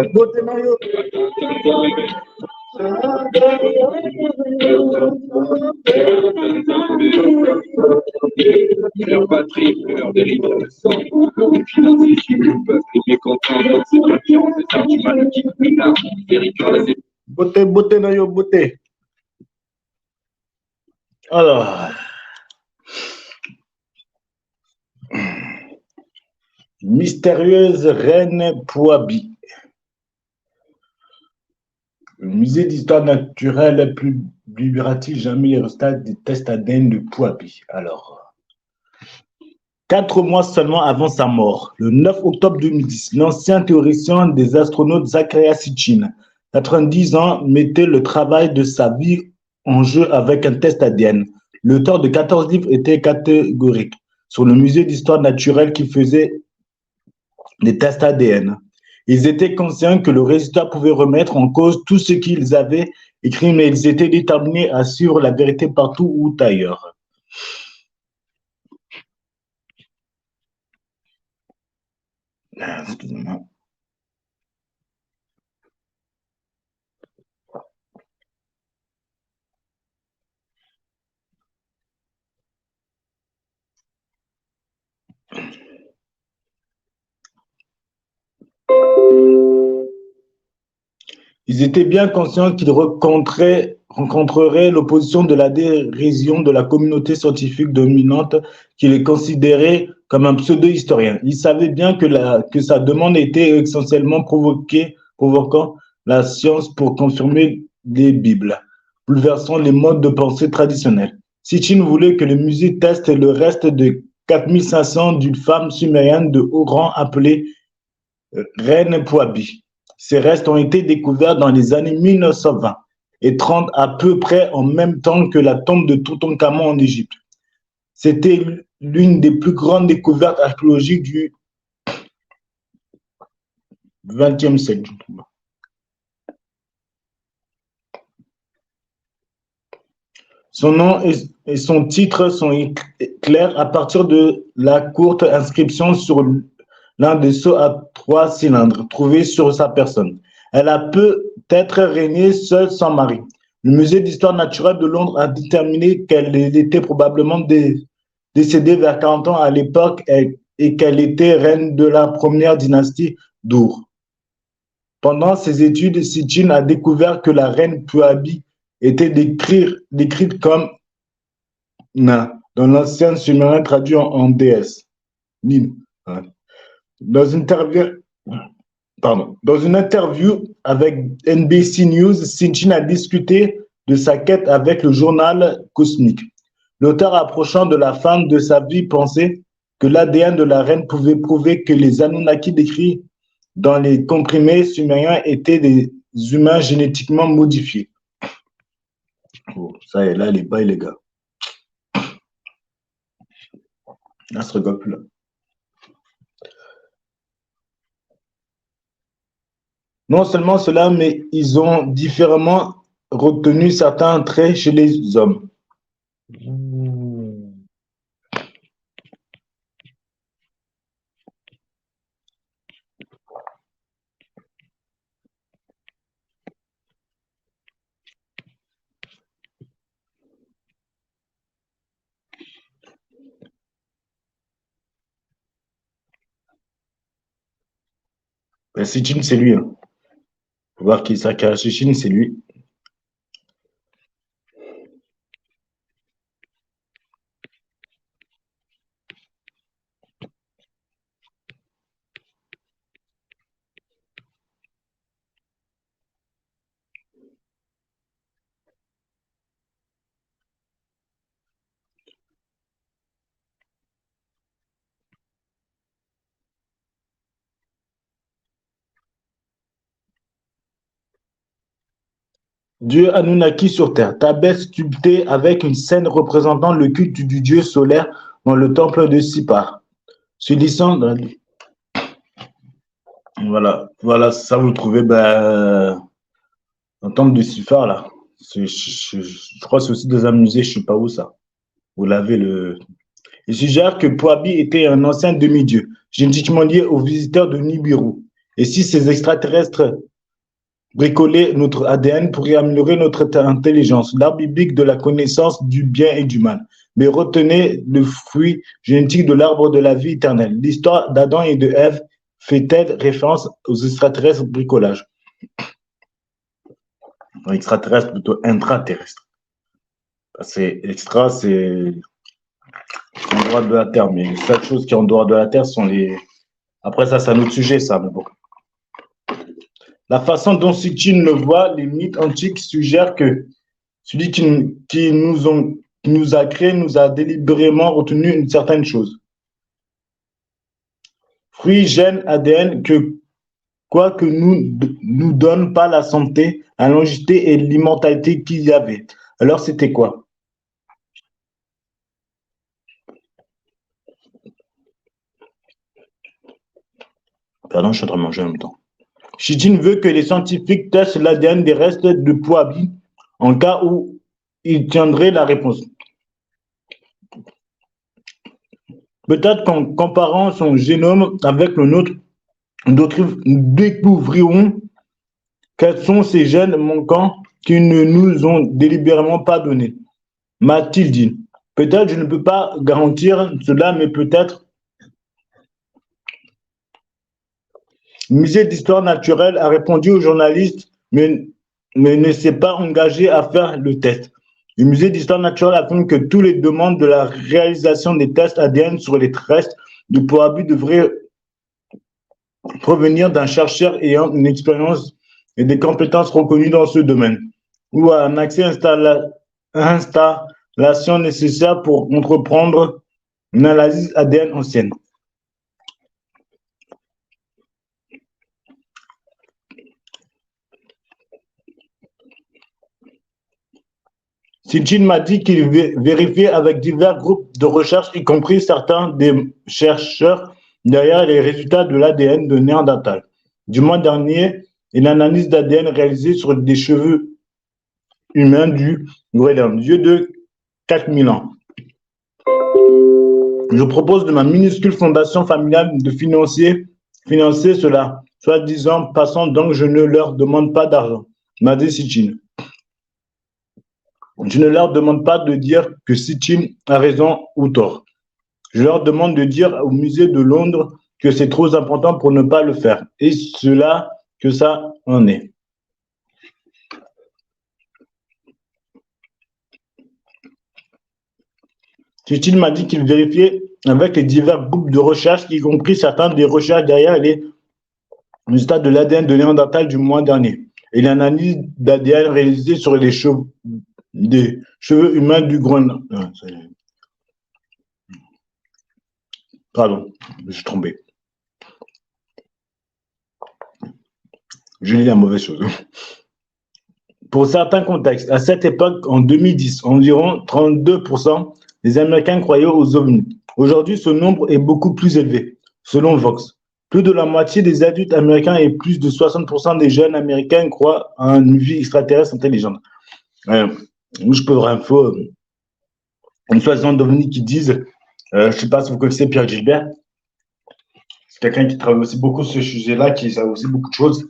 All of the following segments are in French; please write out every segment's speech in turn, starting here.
Beauté Mario. Leur patrie, leur dérive de sang. Les financiers chez le peuple, les mécontents, c'est confiance, c'est ça, du mal qui plus tard. Territoire, c'est. Beauté Mario, beauté. Alors. Mystérieuse reine Pouabi. Le musée d'histoire naturelle publiera-t-il jamais les résultats des tests ADN de Pouabi? Alors, 4 mois seulement avant sa mort, le 9 octobre 2010, l'ancien théoricien des astronautes Zecharia Sitchin, 90 ans, mettait le travail de sa vie en jeu avec un test ADN. L'auteur de 14 livres était catégorique sur le musée d'histoire naturelle qui faisait des tests ADN. Ils étaient conscients que le résultat pouvait remettre en cause tout ce qu'ils avaient écrit, mais ils étaient déterminés à suivre la vérité partout ou ailleurs. Excusez-moi. Ils étaient bien conscients qu'ils rencontreraient l'opposition de la dérision de la communauté scientifique dominante qui les considérait comme un pseudo-historien. Ils savaient bien que sa demande était essentiellement provoquant la science pour confirmer les Bibles, bouleversant les modes de pensée traditionnels. Sitchin voulait que le musée teste le reste de 4500 d'une femme sumérienne de haut rang appelée Reine Pouabi. Ces restes ont été découverts dans les années 1920 et 30, à peu près en même temps que la tombe de Toutankhamon en Égypte. C'était l'une des plus grandes découvertes archéologiques du XXe siècle. Son nom et son titre sont clairs à partir de la courte inscription sur l'un des sceaux à 3 cylindres trouvé sur sa personne. Elle a peut-être régné seule sans mari. Le musée d'histoire naturelle de Londres a déterminé qu'elle était probablement décédée vers 40 ans à l'époque et qu'elle était reine de la première dynastie d'Ur. Pendant ses études, Sitchin a découvert que la reine Pouabi était décrite comme Na, dans l'ancien sumérien traduit en déesse. Nin. Dans une interview avec NBC News, Sitchin a discuté de sa quête avec le journal Cosmic. L'auteur approchant de la fin de sa vie pensait que l'ADN de la reine pouvait prouver que les Anunnaki décrits dans les comprimés sumériens étaient des humains génétiquement modifiés. Oh, ça y est, là, les bails, les gars. Là, se regarde plus là. Non seulement cela, mais ils ont différemment retenu certains traits chez les hommes. Ben, Sitchin, c'est lui. Hein. Faut voir qui est Sitchin, c'est lui. Dieu Anunnaki sur terre, tablette sculptée avec une scène représentant le culte du dieu solaire dans le temple de Sipar. Se lisant dans... Voilà, ça vous le trouvez dans le temple de Sipar là. Je crois que c'est aussi dans un musée, je ne sais pas où ça. Vous l'avez le. Il suggère que Pouabi était un ancien demi-dieu, génétiquement lié aux visiteurs de Nibiru. Et si ces extraterrestres bricolaient notre ADN pour y améliorer notre intelligence, l'arbre biblique de la connaissance du bien et du mal. Mais retenez le fruit génétique de l'arbre de la vie éternelle. L'histoire d'Adam et de Ève fait-elle référence aux extraterrestres bricolage? Extraterrestre, plutôt intraterrestre. C'est extra, c'est en dehors de la Terre, mais les seules choses qui sont en dehors de la Terre sont les. Après, ça, c'est un autre sujet, ça, mais bon. La façon dont Sitchin le voit, les mythes antiques suggèrent que celui qui nous a créés nous a délibérément retenu une certaine chose. Fruits, gènes, ADN, que quoi que nous donne pas la santé, la longévité et l'immortalité qu'il y avait. Alors, c'était quoi? Pardon, je suis en train de manger en même temps. Sitchin veut que les scientifiques testent l'ADN des restes de Puabi en cas où ils tiendraient la réponse. Peut-être qu'en comparant son génome avec le nôtre, nous découvrirons quels sont ces gènes manquants qui ne nous ont délibérément pas donnés. M'a-t-il dit. Peut-être je ne peux pas garantir cela, mais peut-être. Le musée d'histoire naturelle a répondu aux journalistes, mais ne s'est pas engagé à faire le test. Le musée d'histoire naturelle affirme que toutes les demandes de la réalisation des tests ADN sur les restes de Puabi devraient provenir d'un chercheur ayant une expérience et des compétences reconnues dans ce domaine, ou un accès à installation nécessaire pour entreprendre une analyse ADN ancienne. Sitchin m'a dit qu'il vérifiait avec divers groupes de recherche, y compris certains des chercheurs derrière les résultats de l'ADN de Néandertal. Du mois dernier, une analyse d'ADN réalisée sur des cheveux humains du Groenland, vieux de 4000 ans. Je propose de ma minuscule fondation familiale de financer cela, soi-disant passant, donc je ne leur demande pas d'argent, m'a dit Sitchin. Je ne leur demande pas de dire que Sitchin a raison ou tort. Je leur demande de dire au musée de Londres que c'est trop important pour ne pas le faire. Et cela, que ça en est. Sitchin m'a dit qu'il vérifiait avec les divers groupes de recherche, y compris certains des recherches derrière les résultats de l'ADN de Néandertal du mois dernier. Et l'analyse d'ADN réalisée sur les des cheveux humains du Groenland. Pardon, je suis trompé. Je lis la mauvaise chose. Pour certains contextes, à cette époque, en 2010, environ 32% des Américains croyaient aux ovnis. Aujourd'hui, ce nombre est beaucoup plus élevé, selon Vox. Plus de la moitié des adultes américains et plus de 60% des jeunes américains croient à une vie extraterrestre intelligente. Je peux avoir info, une soi-disant d'ovnis qui disent, je ne sais pas si vous connaissez Pierre Gilbert, c'est quelqu'un qui travaille aussi beaucoup sur ce sujet-là, qui sait aussi beaucoup de choses.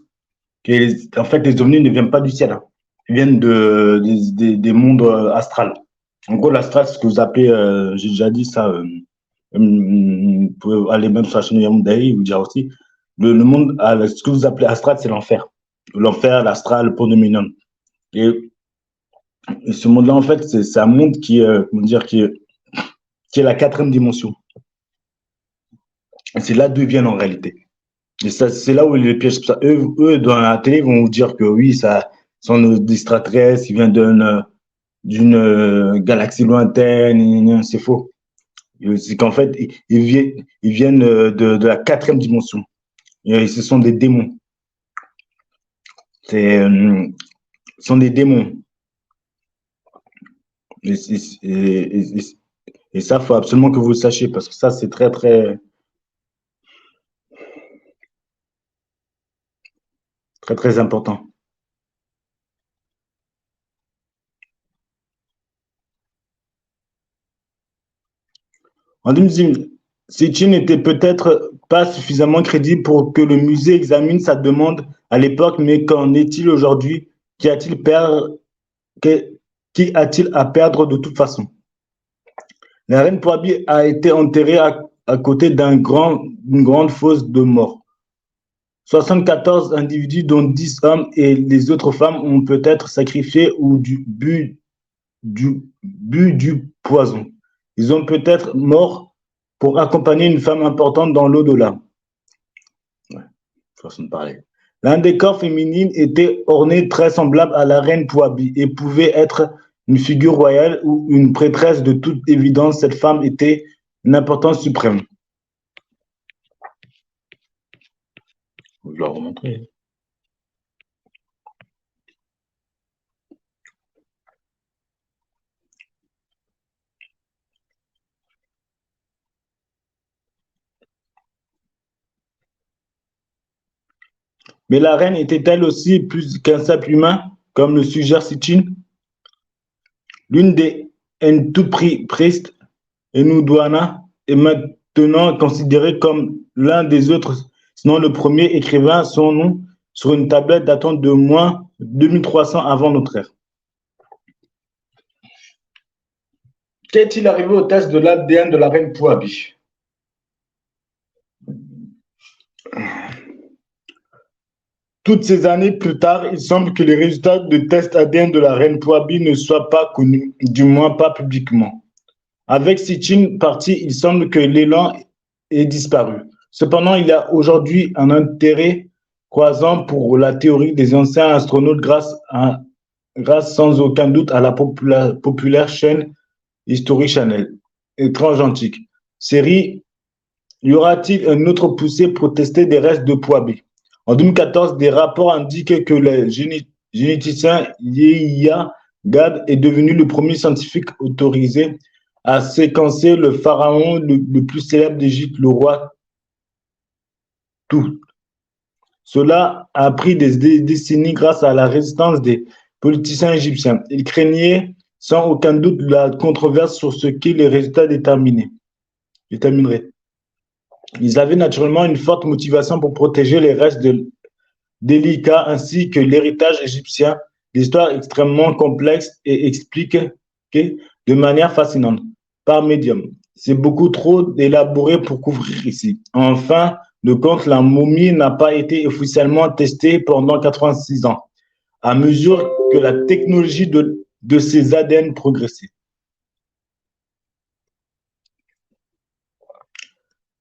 En fait, les ovnis ne viennent pas du ciel, hein. Ils viennent des mondes astrales. En gros, l'astral, c'est ce que vous appelez, j'ai déjà dit ça, vous pouvez aller même sur la chaîne Yamoundaï, vous dire aussi, le monde, ce que vous appelez astral, c'est l'enfer. L'enfer, l'astral, le Pandemonium. Et ce monde-là, en fait, c'est un monde qui est la quatrième dimension. Et c'est là d'où ils viennent en réalité. Et ça, c'est là où les pièges, eux, dans la télé, vont vous dire que oui, ça sont des extraterrestres, ils viennent d'une galaxie lointaine, c'est faux. C'est qu'en fait, ils viennent de la quatrième dimension. Et ce sont des démons. Ce sont des démons. Et ça, il faut absolument que vous le sachiez, parce que ça, c'est très, très, très, très important. En 2010, Sitchin était peut-être pas suffisamment crédible pour que le musée examine sa demande à l'époque, mais qu'en est-il aujourd'hui? Qu'y a-t-il Qui a-t-il à perdre de toute façon? La reine Poabi a été enterrée à côté d'une grande fosse de morts. 74 individus, dont 10 hommes et les autres femmes, ont peut-être sacrifié ou bu du poison. Ils ont peut-être mort pour accompagner une femme importante dans l'au-delà. Ouais, façon de parler. L'un des corps féminines était orné très semblable à la reine Poabi et pouvait être une figure royale ou une prêtresse. De toute évidence, cette femme était une importance suprême. Je vais leur remontrer. Mais la reine était-elle aussi plus qu'un simple humain, comme le suggère Sitchin? L'une des Entupriest, Enudwana, est maintenant considérée comme l'un des autres, sinon le premier écrivain son nom sur une tablette datant de moins 2300 avant notre ère. Qu'est-il arrivé au test de l'ADN de la reine Poabi? Toutes ces années plus tard, il semble que les résultats de tests ADN de la reine Poabi ne soient pas connus, du moins pas publiquement. Avec Sitchin parti, il semble que l'élan ait disparu. Cependant, il y a aujourd'hui un intérêt croissant pour la théorie des anciens astronautes grâce sans aucun doute à la populaire chaîne History Channel, étrange antique. Série, y aura-t-il une autre poussée pour tester des restes de Poabi? En 2014, des rapports indiquent que le généticien Yehia Gad est devenu le premier scientifique autorisé à séquencer le pharaon le plus célèbre d'Égypte, le roi Tout. Cela a pris des décennies grâce à la résistance des politiciens égyptiens. Ils craignaient sans aucun doute la controverse sur ce que les résultats détermineraient. Ils avaient naturellement une forte motivation pour protéger les restes délicats ainsi que l'héritage égyptien, l'histoire extrêmement complexe et expliquée de manière fascinante par médium. C'est beaucoup trop élaboré pour couvrir ici. En fin de compte, la momie n'a pas été officiellement testée pendant 86 ans, à mesure que la technologie de ces ADN progressait.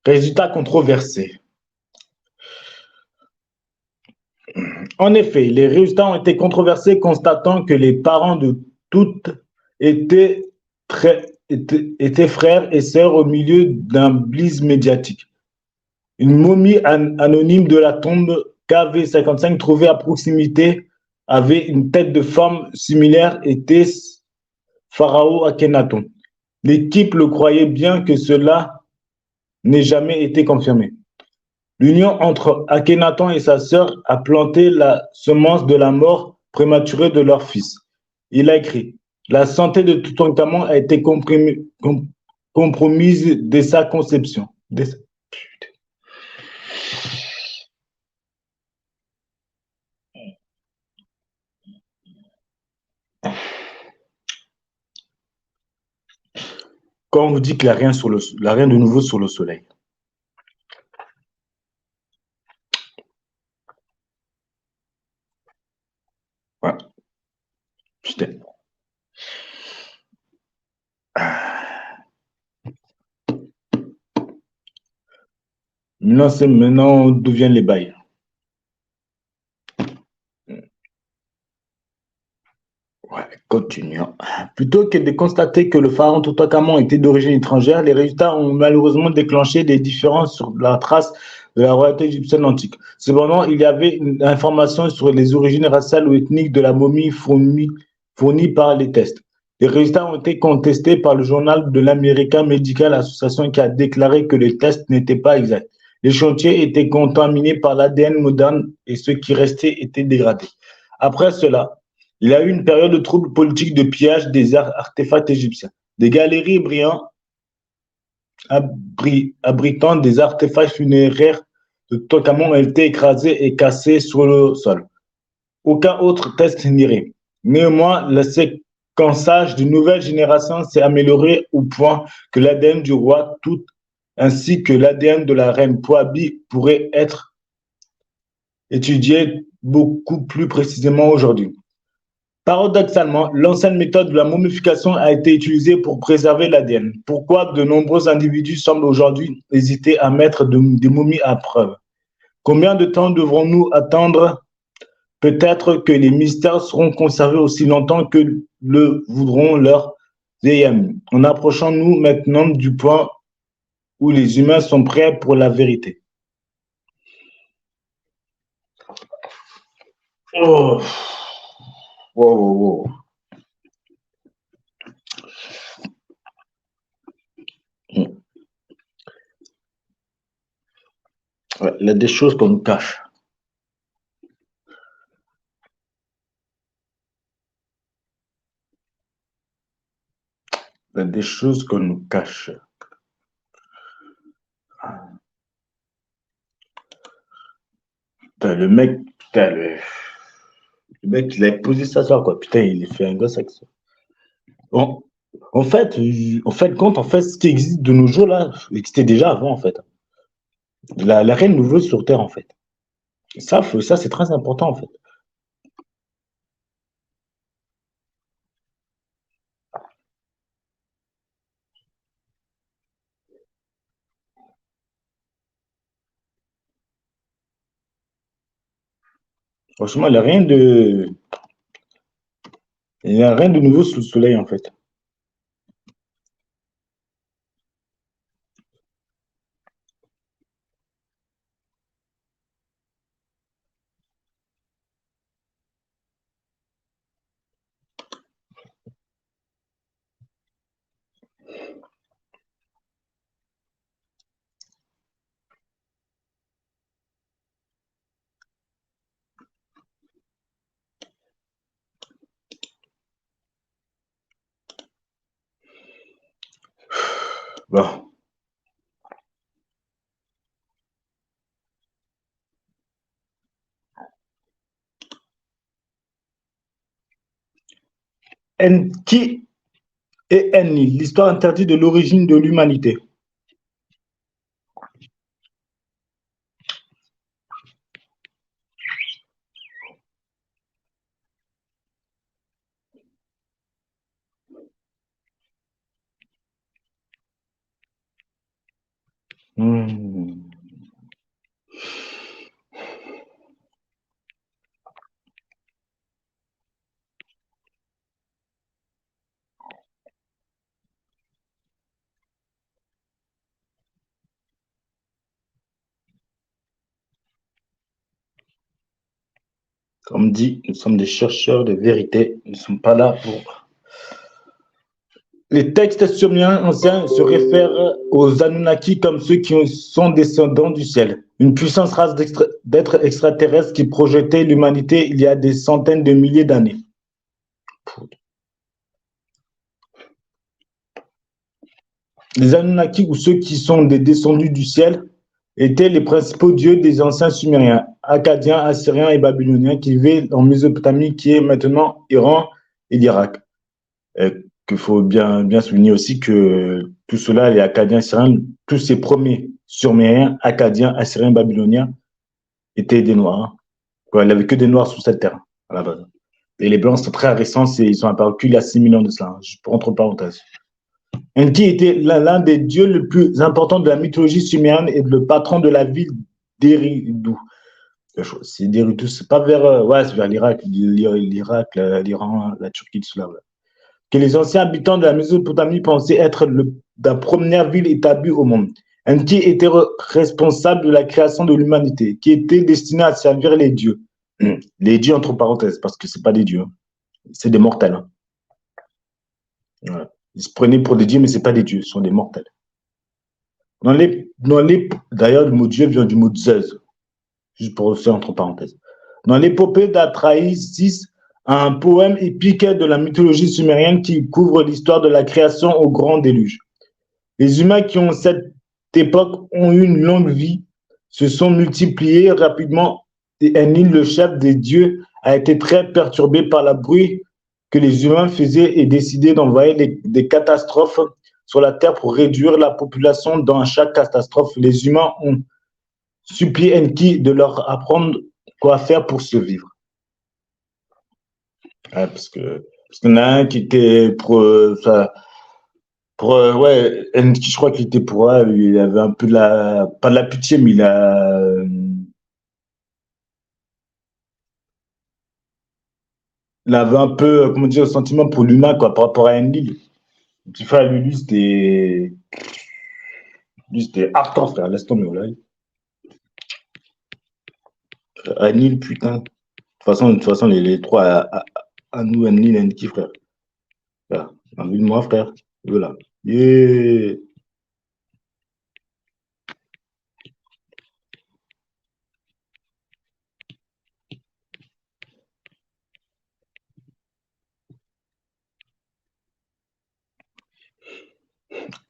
Résultats controversés. En effet, les résultats ont été controversés, constatant que les parents de toutes étaient frères et sœurs au milieu d'un blitz médiatique. Une momie anonyme de la tombe KV55 trouvée à proximité avait une tête de forme similaire, était Pharaon Akhenaton. L'équipe le croyait bien que cela n'ait jamais été confirmé. L'union entre Akhenaton et sa sœur a planté la semence de la mort prématurée de leur fils. Il a écrit: la santé de Toutankhamon a été compromise dès sa conception. Quand on vous dit qu'il n'y a rien de nouveau sur le soleil. Voilà. Putain. Maintenant, d'où viennent les bails? Ouais, continuons. Plutôt que de constater que le pharaon Toutankhamon était d'origine étrangère, les résultats ont malheureusement déclenché des différences sur la trace de la royauté égyptienne antique. Cependant, il y avait une information sur les origines raciales ou ethniques de la momie fournie par les tests. Les résultats ont été contestés par le journal de l'American Medical Association qui a déclaré que les tests n'étaient pas exacts. Les chantiers étaient contaminés par l'ADN moderne et ce qui restait était dégradé. Après cela, il y a eu une période de troubles politiques de pillage des artefacts égyptiens. Des galeries brillantes abritant des artefacts funéraires de Toutankhamon ont été écrasés et cassés sur le sol. Aucun autre test n'irrait. Néanmoins, le séquençage de nouvelles générations s'est amélioré au point que l'ADN du roi Tout ainsi que l'ADN de la reine Poabi pourrait être étudié beaucoup plus précisément aujourd'hui. Paradoxalement, l'ancienne méthode de la momification a été utilisée pour préserver l'ADN. Pourquoi de nombreux individus semblent aujourd'hui hésiter à mettre des momies à preuve? Combien de temps devrons-nous attendre? Peut-être que les mystères seront conservés aussi longtemps que le voudront leurs amis. En approchant-nous maintenant du point où les humains sont prêts pour la vérité. Oh. Wow, wow, wow. Ouais, il y a des choses qu'on nous cache. Il y a des choses qu'on nous cache. Putain, le mec, il a posé ça soir, quoi. Putain, il a fait un gosse avec ça. Bon, en fait, ce qui existe de nos jours, là, existait déjà avant, en fait. La reine nous veut sur Terre, en fait. Ça c'est très important, en fait. Franchement, il n'y a rien de nouveau sous le soleil, en fait. Bon. Qui est Enlil, l'histoire interdite de l'origine de l'humanité. Comme dit, nous sommes des chercheurs de vérité. Nous ne sommes pas là pour... Les textes sumériens anciens se réfèrent aux Anunnaki comme ceux qui sont descendants du ciel. Une puissante race d'êtres extraterrestres qui projetait l'humanité il y a des centaines de milliers d'années. Les Anunnaki, ou ceux qui sont des descendus du ciel, étaient les principaux dieux des anciens Sumériens, Akkadiens, Assyriens et Babyloniens qui vivaient en Mésopotamie, qui est maintenant Iran et l'Irak. Qu'il faut bien souligner aussi que tout cela, les Akkadiens, Assyriens, tous ces premiers Sumériens, Akkadiens, Assyriens, Babyloniens, étaient des Noirs. Il n'y avait que des Noirs sur cette terre, à la base. Et les Blancs sont très récents, ils sont apparus il y a 6 millions de cela, entre parenthèses. Enki était l'un des dieux les plus importants de la mythologie sumérienne et le patron de la ville d'Eridu. C'est d'Eridu, c'est pas vers, c'est vers l'Irak, l'Iran, la Turquie, tout cela. Ouais. Que les anciens habitants de la Mésopotamie pensaient être la première ville établie au monde. Enki était responsable de la création de l'humanité, qui était destinée à servir les dieux. Les dieux entre parenthèses, parce que c'est pas des dieux, c'est des mortels. Hein. Voilà. Ils se prenaient pour des dieux, mais ce n'est pas des dieux, ce sont des mortels. D'ailleurs, le mot dieu vient du mot Zeus, juste pour faire entre parenthèses. Dans l'épopée d'Atraïsis, un poème épique de la mythologie sumérienne qui couvre l'histoire de la création au grand déluge. Les humains qui ont cette époque ont eu une longue vie, se sont multipliés rapidement et Enlil, le chef des dieux, a été très perturbé par le bruit que les humains faisaient et décidé d'envoyer des catastrophes sur la terre pour réduire la population. Dans chaque catastrophe, les humains ont supplié Enki de leur apprendre quoi faire pour survivre. Ouais, parce qu'il y en a un qui était ouais, Enki, je crois qu'il était pour elle, il avait un peu de pas de la pitié, mais il avait un peu, comment dire, le sentiment pour l'humain, quoi, par rapport à Enlil. Le petit frère, lui, c'était hardcore, frère, laisse tomber, là. Enlil, putain. De toute façon, les trois, à nous, Enlil, Enki, frère. Frère, envie de moi, frère. Voilà. Yeah.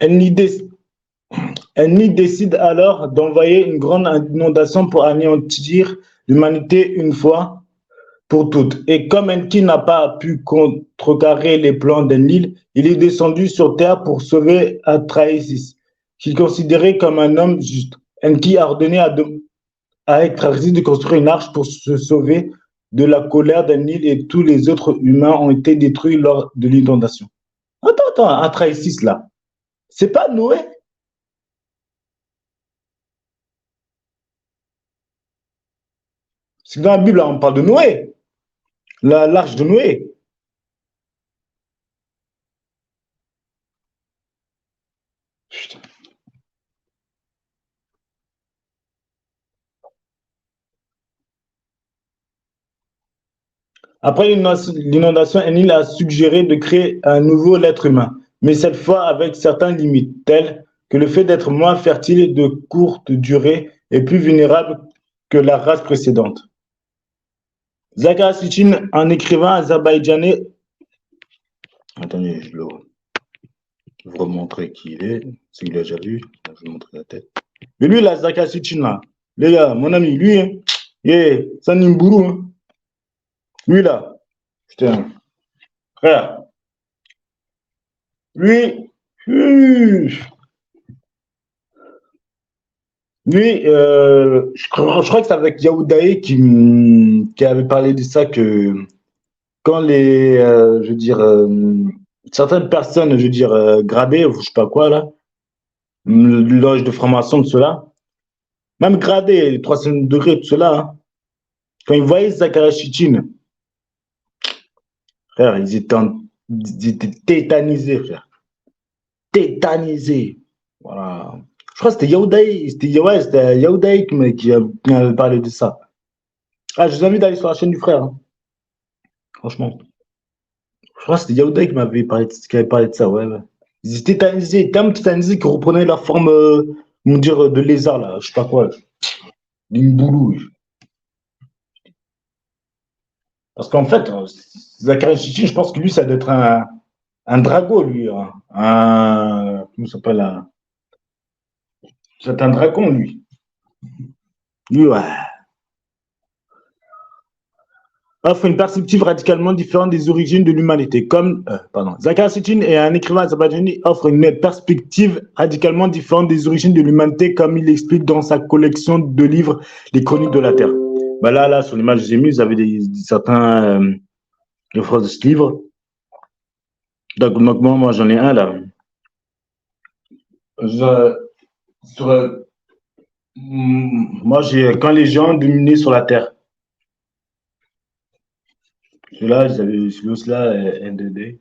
Enlil, Enlil décide alors d'envoyer une grande inondation pour anéantir l'humanité une fois pour toutes. Et comme Enki n'a pas pu contrecarrer les plans d'Enlil, il est descendu sur terre pour sauver Atrahasis, qu'il considérait comme un homme juste. Enki a ordonné à Atrahasis de construire une arche pour se sauver de la colère d'Enlil et tous les autres humains ont été détruits lors de l'inondation. Attends, Atrahasis là, c'est pas Noé? C'est dans la Bible, là, on parle de Noé, l'arche de Noé. Putain. Après l'inondation, Enlil a suggéré de créer un nouveau être humain, mais cette fois avec certaines limites, telles que le fait d'être moins fertile, de courte durée et plus vulnérable que la race précédente. Zaghar Sitchin, un écrivain azerbaïdjanais, attendez, je vais vous remontrer qui il est, s'il l'a déjà vu, je vais vous montrer la tête. Mais lui, là, Zaghar Sitchin, là, les gars, mon ami, lui, hein, yeah, c'est un Nimbourou, hein. Lui, là, putain, frère, lui, je crois que c'est avec Yaoudaï qui avait parlé de ça, que quand je veux dire, certaines personnes, je veux dire, gradées, ou je sais pas quoi, là, l'âge de formation de cela, même gradés, les 300 degrés, tout cela, hein, quand ils voyaient Zaghar Sitchin, frère, ils étaient tétanisés, frère. Tétanisés. Voilà. Je crois que c'était Yaoudaï, c'était Yaoudaï qui m'avait parlé de ça. Ah, je vous invite à aller sur la chaîne du frère, hein, franchement. Je crois que c'était Yaouda qui avait parlé de ça, ouais, ouais. Ils étaient tétanisés, tellement tétanisés qu'ils reprenaient la forme, comment dire, de lézard, là, je sais pas quoi, d'une boulou. Parce qu'en fait, Zachary Chichi, je pense que lui, ça doit être un drago, lui, hein. Comment ça s'appelle, c'est un dragon, lui. Lui, ouais. Offre une perspective radicalement différente des origines de l'humanité. Zaghar Sitchin est un écrivain azerbaïdjanais, offre une perspective radicalement différente des origines de l'humanité, comme il l'explique dans sa collection de livres, Les Chroniques de la Terre. Bah là, sur l'image que j'ai mise, vous avez certains phrases de ce livre. Donc moi, j'en ai un là. Moi, j'ai quand les gens dominaient sur la Terre. Celui-là, celui-là, NDD.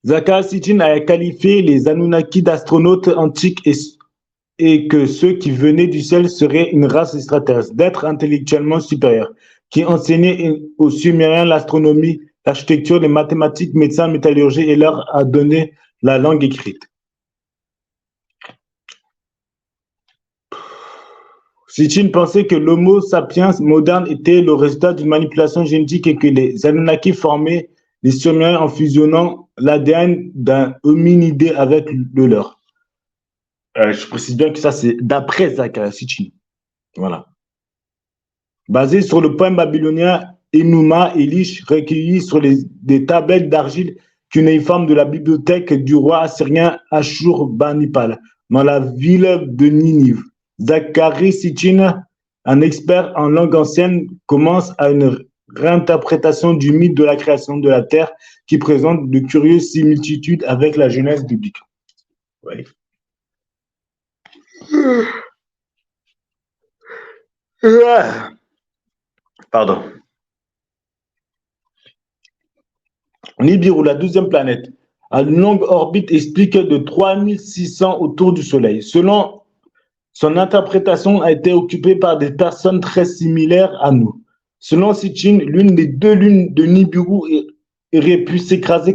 Zaghar Sitchin a qualifié les Anunnaki d'astronautes antiques et que ceux qui venaient du ciel seraient une race extraterrestre, d'êtres intellectuellement supérieurs, qui enseignaient aux Sumériens l'astronomie, l'architecture, les mathématiques, médecins, métallurgie et leur a donné la langue écrite. Sitchin pensait que l'Homo sapiens moderne était le résultat d'une manipulation génétique et que les Anunnaki formaient les surhumains en fusionnant l'ADN d'un hominidé avec le leur. Je précise bien que ça, c'est d'après Zacharias Sitchin. Voilà. Basé sur le poème babylonien Enuma Elish, recueilli sur des tablettes d'argile cunéiformes de la bibliothèque du roi assyrien Ashur-banipal, dans la ville de Ninive. Zachary Sitchin, un expert en langue ancienne, commence à une réinterprétation du mythe de la création de la terre qui présente de curieuses similitudes avec la Genèse biblique. Ouais. Pardon. Nibiru, la 12e planète, a une longue orbite explique de 3600 autour du Soleil. Selon son interprétation, a été occupée par des personnes très similaires à nous. Selon Sitchin, l'une des deux lunes de Nibiru aurait pu s'écraser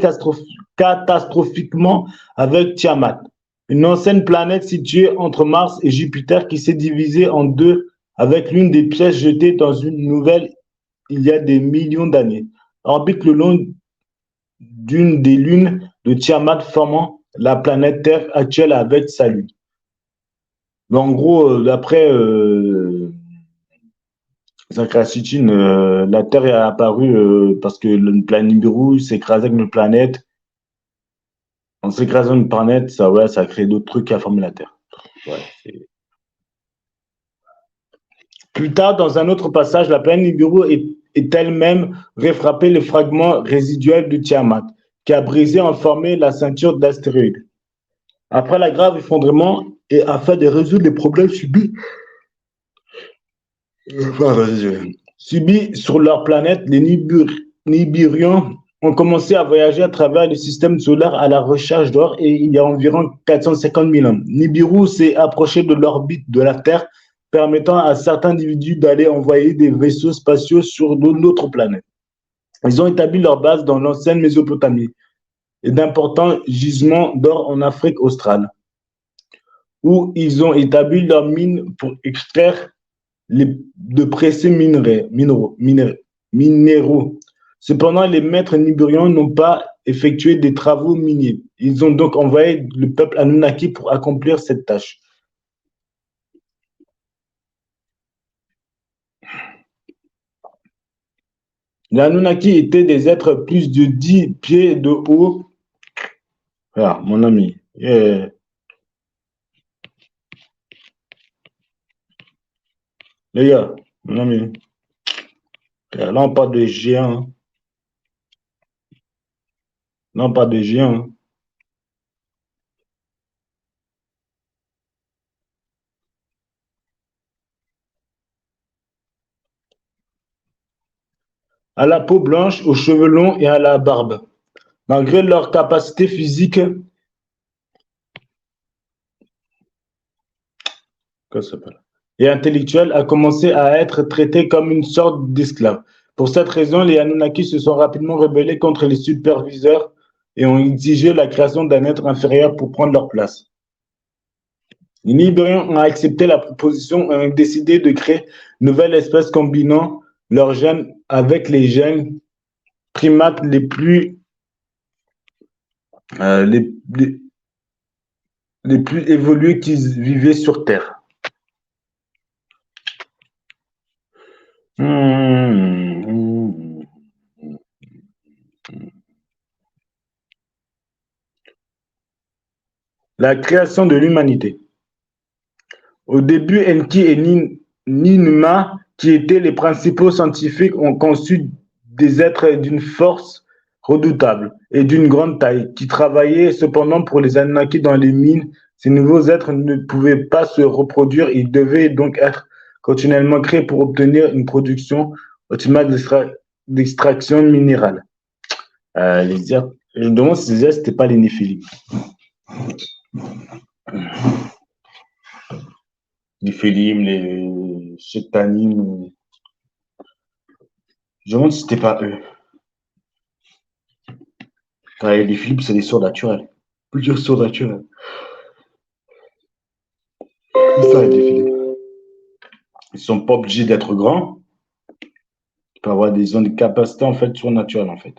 catastrophiquement avec Tiamat, une ancienne planète située entre Mars et Jupiter qui s'est divisée en deux avec l'une des pièces jetées dans une nouvelle il y a des millions d'années. Orbite le long d'une des lunes de Tiamat formant la planète Terre actuelle avec sa lune. Mais en gros, d'après Zacharias Sitchin, la Terre est apparue parce que le planète Nibiru s'est écrasé avec une planète. En s'écrasant une planète, ça a créé d'autres trucs qui a formé la Terre. Ouais, plus tard, dans un autre passage, la planète Nibiru est elle-même refrappée le fragment résiduel de Tiamat, qui a brisé en formé la ceinture d'astéroïdes. Après la grave effondrement et afin de résoudre les problèmes subis sur leur planète, les Nibirians ont commencé à voyager à travers le système solaire à la recherche d'or et il y a environ 450 000 ans. Nibiru s'est approché de l'orbite de la Terre, permettant à certains individus d'aller envoyer des vaisseaux spatiaux sur d'autres planètes. Ils ont établi leur base dans l'ancienne Mésopotamie et d'importants gisements d'or en Afrique australe, où ils ont établi leurs mines pour extraire de précieux minéraux. Cependant, les maîtres nibirians n'ont pas effectué des travaux miniers. Ils ont donc envoyé le peuple Anunnaki pour accomplir cette tâche. Les Anunnaki étaient des êtres plus de 10 pieds de haut. Ah, mon ami. Yeah. Les gars, mon ami. Là, on parle de géants. Là, on parle de géants. À la peau blanche, aux cheveux longs et à la barbe. Malgré leur capacité physique et intellectuelle, a commencé à être traités comme une sorte d'esclaves. Pour cette raison, les Anunnaki se sont rapidement rebellés contre les superviseurs et ont exigé la création d'un être inférieur pour prendre leur place. Les Nibirians ont accepté la proposition et ont décidé de créer une nouvelle espèce combinant leurs gènes avec les gènes primates les plus évolués qui vivaient sur Terre. La création de l'humanité. Au début, Enki et Ninuma, qui étaient les principaux scientifiques, ont conçu des êtres d'une force redoutable et d'une grande taille, qui travaillaient cependant pour les Anunnaki dans les mines. Ces nouveaux êtres ne pouvaient pas se reproduire, ils devaient donc être continuellement créés pour obtenir une production optimale d'extraction minérale. Je me demande si ce n'était pas les Néphilim. Les Félim, les Chétanim. Je me demande si c'était pas eux. Car les Philippes, c'est des surnaturels. Plusieurs surnaturels. C'est ça, les Philippes. Ils ne sont pas obligés d'être grands. Ils peuvent avoir des capacités en fait surnaturelles en fait.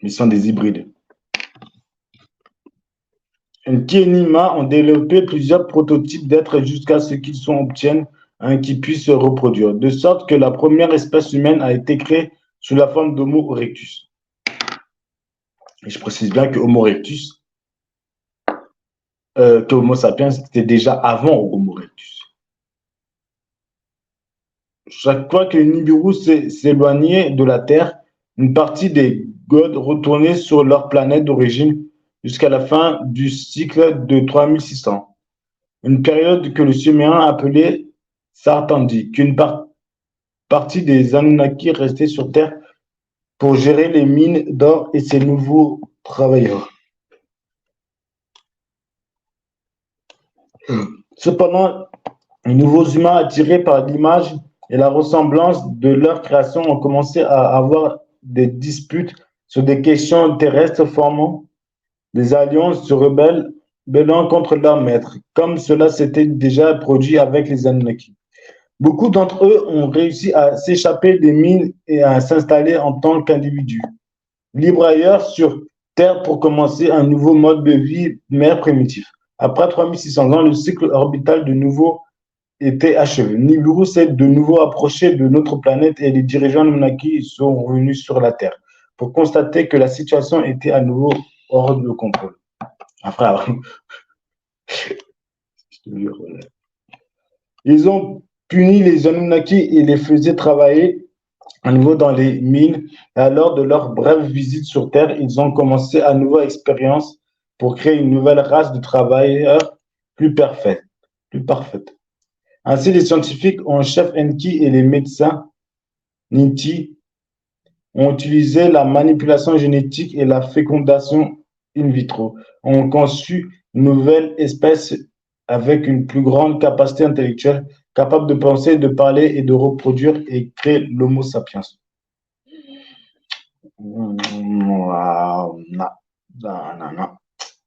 Ils sont des hybrides. Enki et Nima ont développé plusieurs prototypes d'êtres jusqu'à ce qu'ils obtiennent un qui puisse se reproduire, de sorte que la première espèce humaine a été créée sous la forme d'Homo erectus. Et je précise bien que Homo erectus, que Homo sapiens, c'était déjà avant Homo erectus. Chaque fois que Nibiru s'éloignait de la Terre, une partie des gods retournait sur leur planète d'origine jusqu'à la fin du cycle de 3600. Une période que le Sumérien appelait Sartandi, qu'une partie des Anunnaki restait sur Terre pour gérer les mines d'or et ses nouveaux travailleurs. Cependant, les nouveaux humains attirés par l'image et la ressemblance de leur création ont commencé à avoir des disputes sur des questions terrestres formant des alliances se rebellant contre leurs maîtres, comme cela s'était déjà produit avec les Anunnaki. Beaucoup d'entre eux ont réussi à s'échapper des mines et à s'installer en tant qu'individus, libres ailleurs sur Terre pour commencer un nouveau mode de vie mer primitif. Après 3600 ans, le cycle orbital de nouveau était achevé. Nibiru s'est de nouveau approché de notre planète et les dirigeants Anunnaki sont revenus sur la Terre pour constater que la situation était à nouveau hors de contrôle. Après, ils ont puni les Anunnaki et les faisaient travailler à nouveau dans les mines. Et lors de leur brève visite sur Terre, ils ont commencé à nouveau expérience pour créer une nouvelle race de travailleurs plus parfaite. Plus parfaite. Ainsi, les scientifiques en chef Enki et les médecins Ninti ont utilisé la manipulation génétique et la fécondation in vitro, ont conçu une nouvelle espèce avec une plus grande capacité intellectuelle, capable de penser, de parler et de reproduire et créer l'Homo sapiens. Non, non.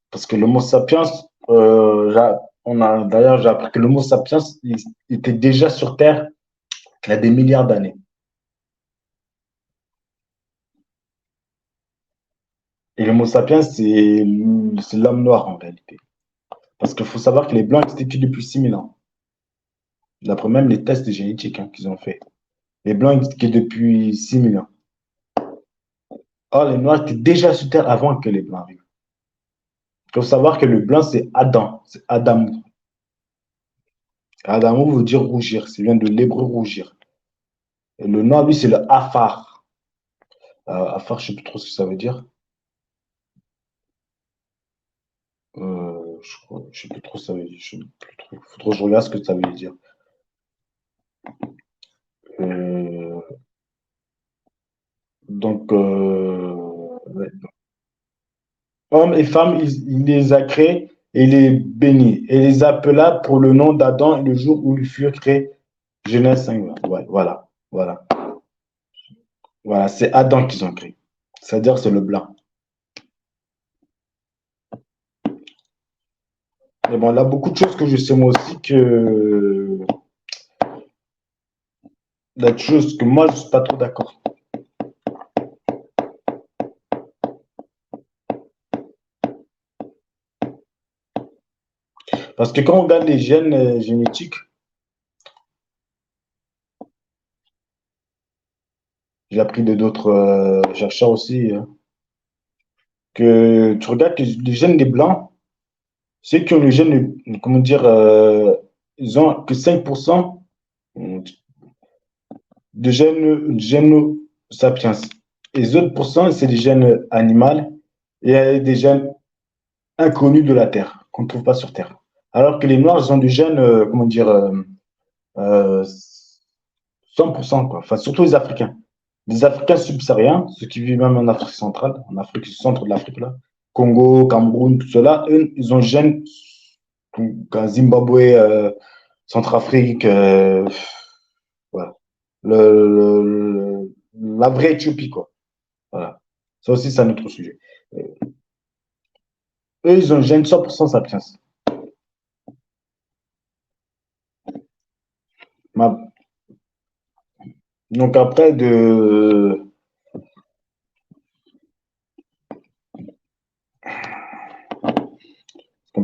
Parce que l'Homo sapiens, d'ailleurs, j'ai appris que l'Homo sapiens il était déjà sur Terre il y a des milliards d'années. Et l'Homo sapiens, c'est l'homme noir en réalité. Parce qu'il faut savoir que les Blancs existent depuis 6000 ans. D'après même les tests génétiques qu'ils ont fait. Les Blancs existent depuis 6000 ans. Or, les Noirs étaient déjà sur Terre avant que les Blancs arrivent. Il faut savoir que le blanc, c'est Adam. C'est Adamou. Adamou veut dire rougir. Ça vient de l'hébreu rougir. Et le noir, lui, c'est le Afar. Afar, je ne sais plus trop ce que ça veut dire. Je ne sais plus trop ce que ça veut dire. Il faut trop que je regarde ce que ça veut dire. Euh, donc, ouais. Hommes et femmes, il les a créés et les bénit, et les appela pour le nom d'Adam le jour où ils furent créés. Genèse 5. Ouais, voilà, voilà. Voilà, c'est Adam qu'ils ont créé. C'est-à-dire c'est le blanc. Mais bon, il y a beaucoup de choses que je sais moi aussi que des choses que moi je ne suis pas trop d'accord. Parce que quand on regarde les gènes génétiques, j'ai appris de d'autres chercheurs aussi, que tu regardes que les gènes des blancs, ceux qui ont le gène, comment dire, ils ont que 5% de gènes sapiens. Et les autres pourcents, c'est des gènes animaux et des gènes inconnus de la Terre, qu'on ne trouve pas sur Terre. Alors que les Noirs, ils ont des gènes, comment dire, euh, 100%, quoi. Enfin, surtout les Africains. Les Africains subsahariens, ceux qui vivent même en Afrique centrale, en Afrique, centre de l'Afrique, là, Congo, Cameroun, tout cela, eux, ils ont des gènes, Zimbabwe, Centrafrique, voilà. La vraie Éthiopie, quoi. Voilà. Ça aussi, c'est un autre sujet. Eux, ils ont un gène 100% sapiens. Donc après,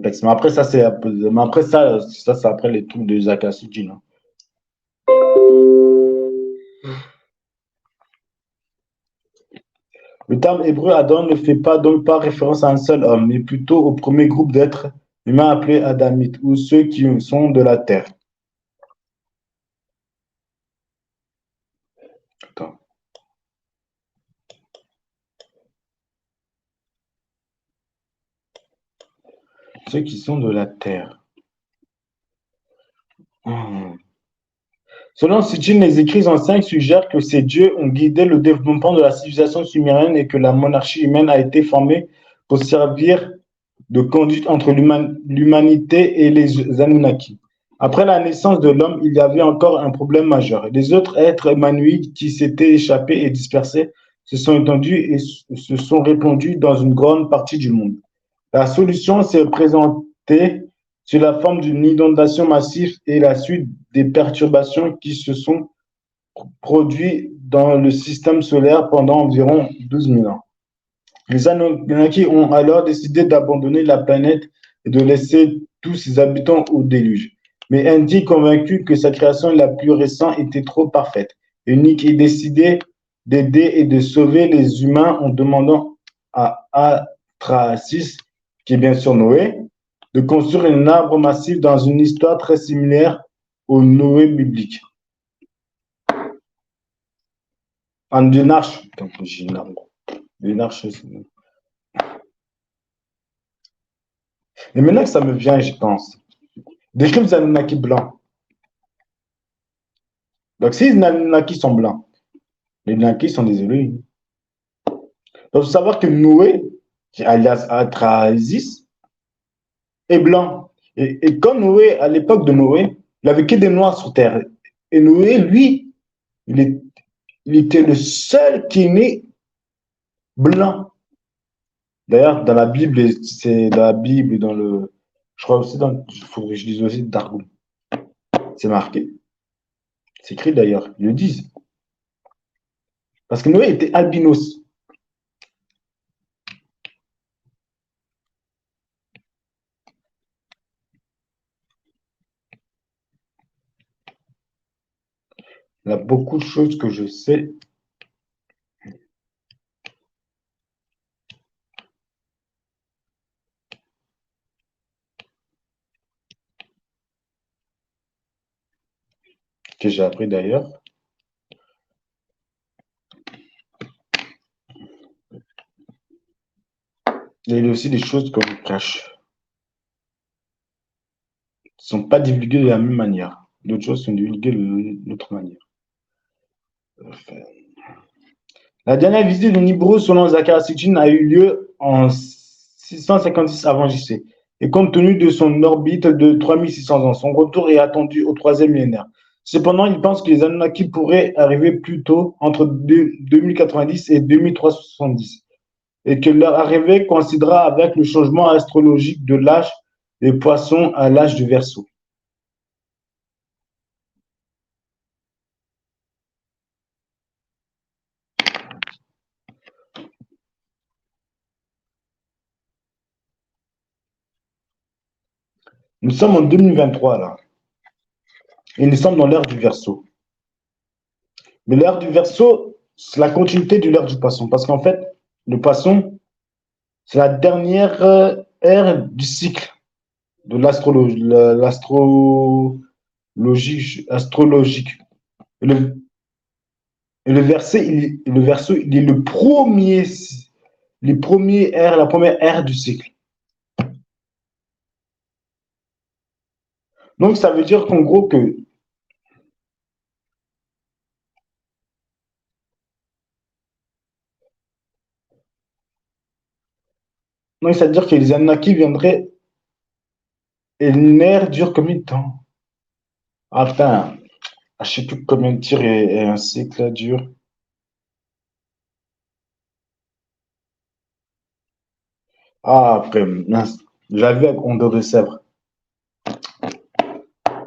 complexe. Mais après, ça, c'est après les trucs de Zakasugi, non? Le terme hébreu Adam ne fait pas donc pas référence à un seul homme, mais plutôt au premier groupe d'êtres humains appelés Adamites, ou ceux qui sont de la terre. Attends. Ceux qui sont de la terre. Hmm. Selon Sitchin, les écrits anciens suggèrent que ces dieux ont guidé le développement de la civilisation sumérienne et que la monarchie humaine a été formée pour servir de conduite entre l'humanité et les Anunnaki. Après la naissance de l'homme, il y avait encore un problème majeur. Les autres êtres humanoïdes qui s'étaient échappés et dispersés se sont étendus et se sont répandus dans une grande partie du monde. La solution s'est présentée sous la forme d'une inondation massive et la suite des perturbations qui se sont produites dans le système solaire pendant environ 12 000 ans. Les Anunnaki ont alors décidé d'abandonner la planète et de laisser tous ses habitants au déluge. Mais Andy, convaincu que sa création la plus récente était trop parfaite, unique, et décidé d'aider et de sauver les humains en demandant à Atrahasis, qui est bien sûr Noé, de construire un arbre massif dans une histoire très similaire au Noé biblique. En une arche. Une arche. Et maintenant que ça me vient, j'y pense. Décris les Anunnaki blancs. Donc, si les Anunnaki sont blancs, les Anunnaki sont des Elohim. Donc, il faut savoir que Noé, alias Atrahasis, est blanc. Et quand Noé, à l'époque de Noé, il avait que des noirs sur Terre. Et Noé, lui, il était le seul qui est né blanc. D'ailleurs, dans la Bible, c'est dans la Bible, dans le. Je crois aussi il faudrait que je lise aussi Dargoum. C'est marqué. C'est écrit d'ailleurs, ils le disent. Parce que Noé était albinos. Il y a beaucoup de choses que je sais. Que j'ai appris d'ailleurs. Et il y a aussi des choses qu'on cache. Qui ne sont pas divulguées de la même manière. D'autres choses sont divulguées d'une autre manière. La dernière visite de Nibiru selon Zacharias Sitchin a eu lieu en 656 avant JC. Et compte tenu de son orbite de 3600 ans, son retour est attendu au troisième millénaire. Cependant, il pense que les Anunnaki pourraient arriver plus tôt, entre 2090 et 2370, et que leur arrivée coïncidera avec le changement astrologique de l'âge des poissons à l'âge du Verseau. Nous sommes en 2023 là, et nous sommes dans l'ère du Verseau. Mais l'ère du Verseau, c'est la continuité de l'ère du Poisson, parce qu'en fait, le Poisson, c'est la dernière ère du cycle de astrologique. Et le Verseau, il est la première ère du cycle. Donc, ça veut dire qu'en gros, que donc, ça veut dire que les Anunnaki viendraient et une ère dure combien de temps? Ah putain, je ne sais plus combien de tirs et un cycle dure. Ah, après, mince, j'avais avec Ondeur de Sèvres.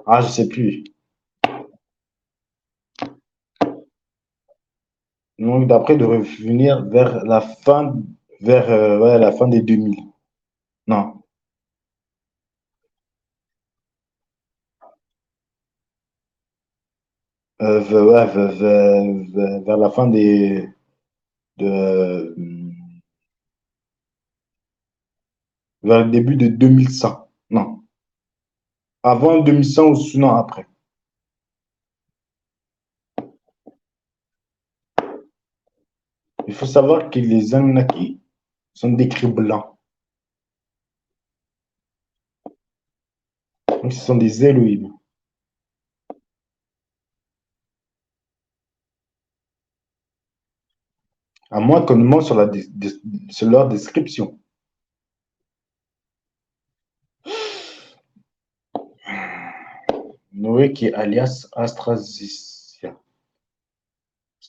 Ah, je sais plus. Donc, d'après, de revenir vers la fin, vers ouais, la fin des 2000. Non. Ouais, vers la fin de, vers le début de 2100. Non, avant 2100 ou sinon après. Il faut savoir que les Anunnaki sont décrits blancs. Donc, ce sont des Elohim. À moins qu'on nous mente sur, sur leur description. Noé qui est alias Astrasia.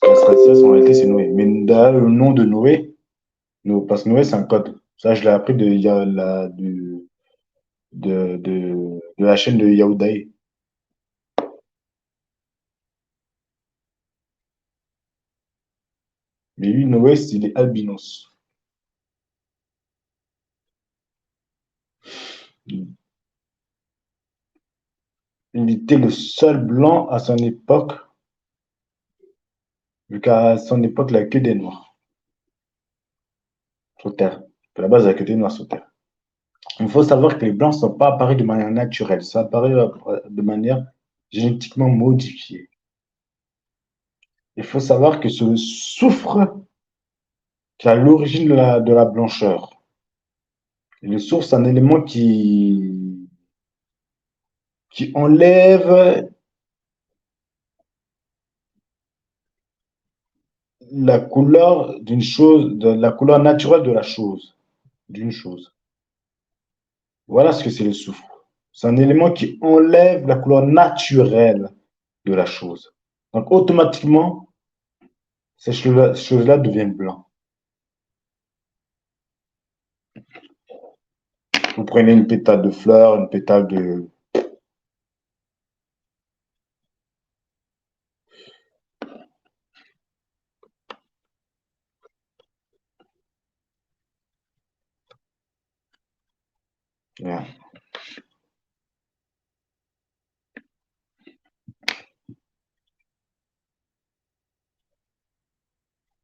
Parce qu'Astrasia, en réalité, c'est Noé. Mais derrière le nom de Noé, parce que Noé, c'est un code. Ça, je l'ai appris de la chaîne de Yaoudaï. Mais lui, Noé, il est albinos. Il était le seul blanc à son époque, vu qu'à son époque, il n'y a que des noirs sur Terre. À la base, il n'y a que des noirs sur Terre. Il faut savoir que les blancs ne sont pas apparus de manière naturelle, ça apparaît de manière génétiquement modifiée. Il faut savoir que c'est le soufre qui est à l'origine de la blancheur. Et le soufre, c'est un élément qui enlève la couleur d'une chose, la couleur naturelle de la chose, d'une chose. Voilà ce que c'est le soufre. C'est un élément qui enlève la couleur naturelle de la chose. Donc, automatiquement, ces choses-là deviennent blancs. Vous prenez une pétale de fleur, une pétale de... Yeah.